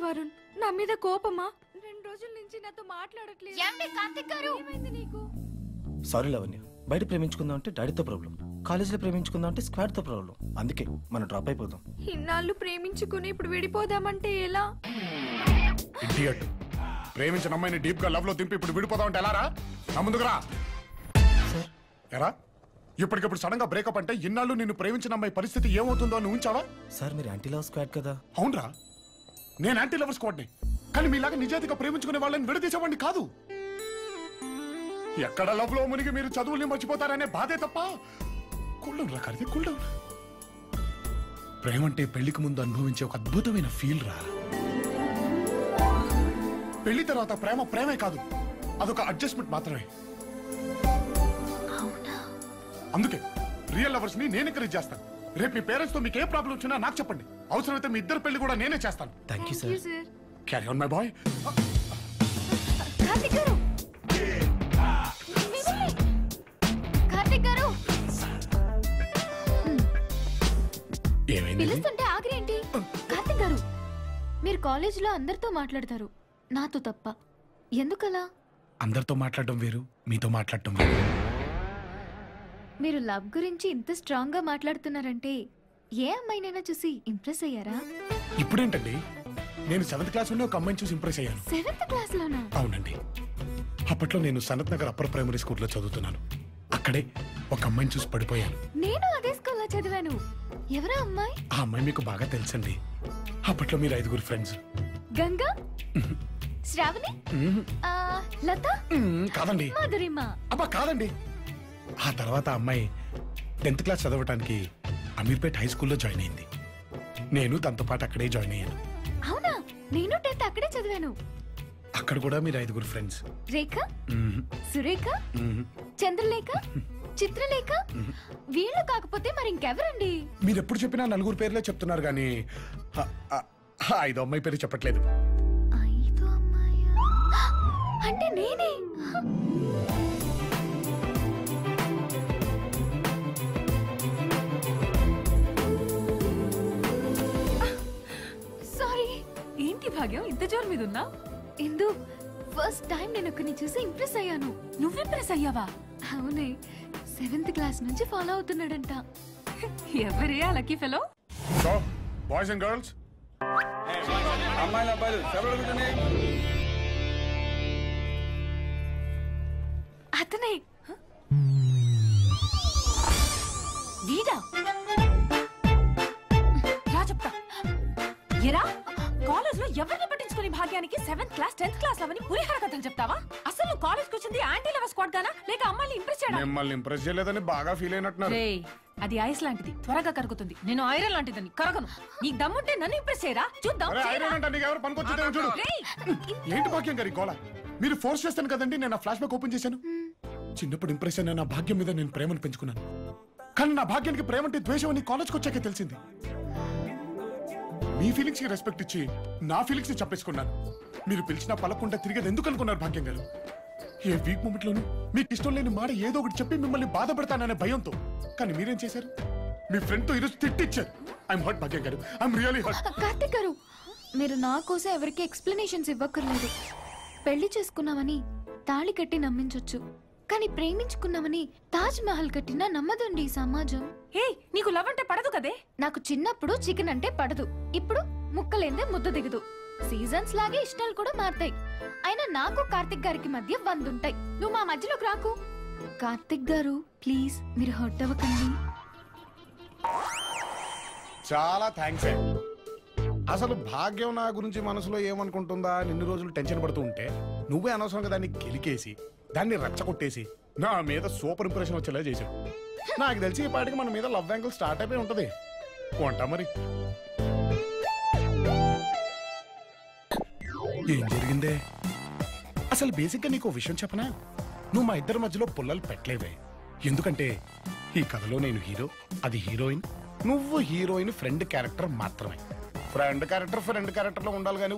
వరుణ్, నా మీద కోపమా? 2 రోజుల నుంచి నాతో మాట్లాడట్లేదు. ఏమైంది నీకు? సారీ లవణ్య, బయట ప్రేమించుకుందాం అంటే డాడీతో ప్రాబ్లం, కాలేజీలో ప్రేమించుకుందాం అంటే స్క్వాడ్ తో ప్రాబ్లం. అందుకే మనం డ్రాప్ అయిపోదాం. ఇన్నాళ్ళు ప్రేమించుకుని ఇప్పుడు విడిపోదామంటే ఎలా? ఇడియట్, ప్రేమించిన అమ్మాయిని డీప్ గా లవ్ లో దింపి ఇప్పుడు విడిపోదాం అంటే ఎలా రా? నా ముందుకురా. ఎరా ఇప్పటికిప్పుడు సడన్ గా బ్రేకప్ అంటే ఇన్నాళ్ళు నిన్ను ప్రేమించిన అమ్మాయి పరిస్థితి ఏమవుతుందో అని ఊహించావా? సార్ మీరు యాంటీ లవ్ స్క్వాడ్ కదా? అవునరా, నేను యాంటీ లవర్ స్క్వాడ్ని. కానీ మీలాగా నిజాయితీగా ప్రేమించుకునే వాళ్ళని విడదీసేవాడిని కాదు. ఎక్కడ లవ్ లో మునిగి మీరు చదువుల్ని మర్చిపోతారనే బాధే తప్ప. కూల్డౌన్ రా కడితే కూల్డౌన్. ప్రేమ అంటే పెళ్లికి ముందు అనుభవించే ఒక అద్భుతమైన ఫీల్ రా. పెళ్లి తర్వాత ప్రేమ ప్రేమే కాదు, అదొక అడ్జస్ట్మెంట్ మాత్రమే. అందుకే రియల్ లవర్స్ ని నేను ఎంకరేజ్ చేస్తాను. రేపు మీ పేరెంట్స్ తో మీకు ఏ ప్రాబ్లం వచ్చినా నాకు చెప్పండి. అవసరమైతే మీ ఇద్దరు పెళ్లి కూడా నేనే చేస్తాను. Thank you sir. Carry on my boy. Karthik గారు, కార్తిక్ గారు ఏమైంది? పిలుస్తుంటే ఆగరేంటి? కార్తిక్ గారు, మీరు కాలేజీలో అందరితో మాట్లాడతారు, నాతో తప్ప. ఎందుకలా? అందరితో మాట్లాడడం వేరు, మీతో మాట్లాడటం వేరు. మీరు లవ్ గురించి ఇంత స్ట్రాంగ్ గా మాట్లాడుతున్నారంటే ఏ అమ్మాయినైనా చూసి ఇంప్రెస్ అయ్యారా? ఇప్పుడేంటండి, నేను 7th క్లాస్ లో ఒక అమ్మాయిని చూసి ఇంప్రెస్ అయ్యాను. 7th క్లాస్ లోనా? అవునండి. అప్పట్లో నేను సనత్ నగర్ అప్పర్ ప్రైమరీ స్కూల్లో చదువుతున్నాను. అక్కడే ఒక అమ్మాయిని చూసి పడిపోయాను. నేను అదే స్కూల్లో చదివాను. ఎవరా అమ్మాయి? ఆ అమ్మాయి మీకు బాగా తెలుసండి. అప్పట్లో మీరు 5 ఫ్రెండ్స్. గంగా, శ్రావణి, లత? కాదండి. మధురిమ? అబ్బా కాదండి. ఆ తర్వాత ఆ అమ్మాయి 10th క్లాస్ చదవటానికి అమీర్పేట్ హై స్కూల్లో జాయిన్ అయింది. నేను తనతో పాటు అక్కడే జాయిన్ అయ్యాను. అవునా? నేను 10th అక్కడే చదివాను. అక్కడ కూడా మీరు 5 ఫ్రెండ్స్. రేఖ, సురేఖ, చంద్రలేఖ, చిత్రలేఖ. వీళ్ళు కాకపోతే మరి ఇంకెవరండి? మీరు ఎప్పుడు చెప్పినా 4 పేర్లే చెప్తున్నారు కానీ 5వ అమ్మాయి పేరు చెప్పట్లేదు. 5వ అమ్మాయా? అంటే నేనే. ఏంటి భాగ్యం, ఇంత జోరు మీద ఉన్నా? ఇందు, ఫస్ట్ టైం నేను ఒకరిని చూసి ఇంప్రెస్ అయ్యాను. నువ్వు ఇంప్రెస్ అయ్యావా? అవునే, 7th క్లాస్ నుంచి ఫాలో అవుతున్నాడంట. ఎవరే ఆ lucky fellow? So boys and girls, అమ్మాయిలు అబ్బాయిలు ఎవరు అడుగుతున్నాయి? అతనే. వీడా? రా చెప్తా. ఎరా కాలేజ్ లో ఎవరిని పట్టించుకుని భాగ్యానికి 7th క్లాస్ 10th క్లాస్ అవని పులిహార కథలు చెప్తావా? అసలు నువ్వు కాలేజ్ కి వచ్చింది యాంటీ లవర్ స్క్వాడ్ గానా లేక అమ్మాయిని ఇంప్రెస్ చేయడానికి? మిమ్మల్ని ఇంప్రెస్ చేయలేదని బాగా ఫీల్ అయినట్టున్నారు. అది ఐస్ లాంటిది, త్వరగా కరుగుతుంది. నేను ఐరన్ లాంటిదని, కరగను. నీకు దమ్ముంటే నన్ను ఇంప్రెస్ చేయరా, చూద్దాం. ఏంటి భాగ్యం గారి గోళ? మీరు ఫోర్స్ చేస్తాను కదండి నేను ఫ్లాష్ బ్యాక్ ఓపెన్ చేశాను. చిన్నప్పుడు ఇంప్రెస్ అయిన నా భాగ్యం మీద నేను ప్రేమను పెంచుకున్నాను. కానీ నా భాగ్యానికి ప్రేమ అంటే ద్వేషం అని కాలేజ్కి వచ్చాకే తెలిసింది. మీ ఫీలింగ్స్ కి రెస్పెక్ట్ ఇచ్చి నా ఫీలింగ్స్ ని చంపేసుకున్నాను. మీరు పిలిచినా పలకుండా తిరిగేది ఎందుకు అనుకున్నారు భాగ్యం గారు? ఏ వీక్ మూమెంట్ లోను మీకు ఇష్టం లేని మాట ఏదో ఒకటి చెప్పి మిమ్మల్ని బాధ పెడతాననే భయంతో. కానీ మీరేం చేశారు? మీ ఫ్రెండ్ తో ఈరోజు తిట్టిచ్చారు. ఐఎమ్ హర్ట్ భాగ్యం గారు, ఐఎమ్ రియల్లీ హర్ట్. కార్తిక్ గారు, మీరు నా కోసం ఎవరికి ఎక్స్ప్లెనేషన్స్ ఇవ్వక్కర్లేదు. పెళ్లి చేసుకున్నామని తాళి కట్టి నమ్మించొచ్చు, కానీ ప్రేమించుకున్నామని తాజ్ మహల్ కట్టినా నమ్మదండి ఈ సమాజం. హే, నీకు లవ్ అంటే పడదు కదే? నాకు చిన్నప్పుడు చికెన్ అంటే పడదు, ఇప్పుడు ముక్కలేందే ముద్ద దిగదు. సీజన్స్ లాగే ఇష్టాలు కూడా మారుతాయి. అయినా నాకు కార్తిక్ గారికి మధ్య 100 ఉంటాయి. నువ్వు మా మధ్యలోకి రాకు. కార్తిక్ గారు ప్లీజ్, మీరు హర్ట్ అవ్వకండి. చాలా థ్యాంక్స్. అసలు భాగ్యం నా గురించి మనసులో ఏమనుకుంటుందా నిన్ను రోజులు టెన్షన్ పడుతూ ఉంటే నువ్వే అనవసరంగా దాన్ని గెలికేసి దాన్ని రచ్చగొట్టేసి నా మీద సూపర్ ఇంప్రెషన్ వచ్చేలా చేశావు. నాకు తెలిసి ఈ పాటికి మన మీద లవ్ యాంగిల్ స్టార్ట్ అయిపోయి ఉంటది. కొంటా మరి. ఏం జరిగిందే? అసలు బేసిక్ గా నీకు విషయం చెప్పనా? నువ్వు మా ఇద్దరి మధ్యలో పుల్లలు పెట్టలేవే. ఎందుకంటే ఈ కథలో నేను హీరో, అది హీరోయిన్. నువ్వు హీరోయిన్ ఫ్రెండ్ క్యారెక్టర్ మాత్రమే. ఫ్రెండ్ క్యారెక్టర్ లో ఉండాలి కానీ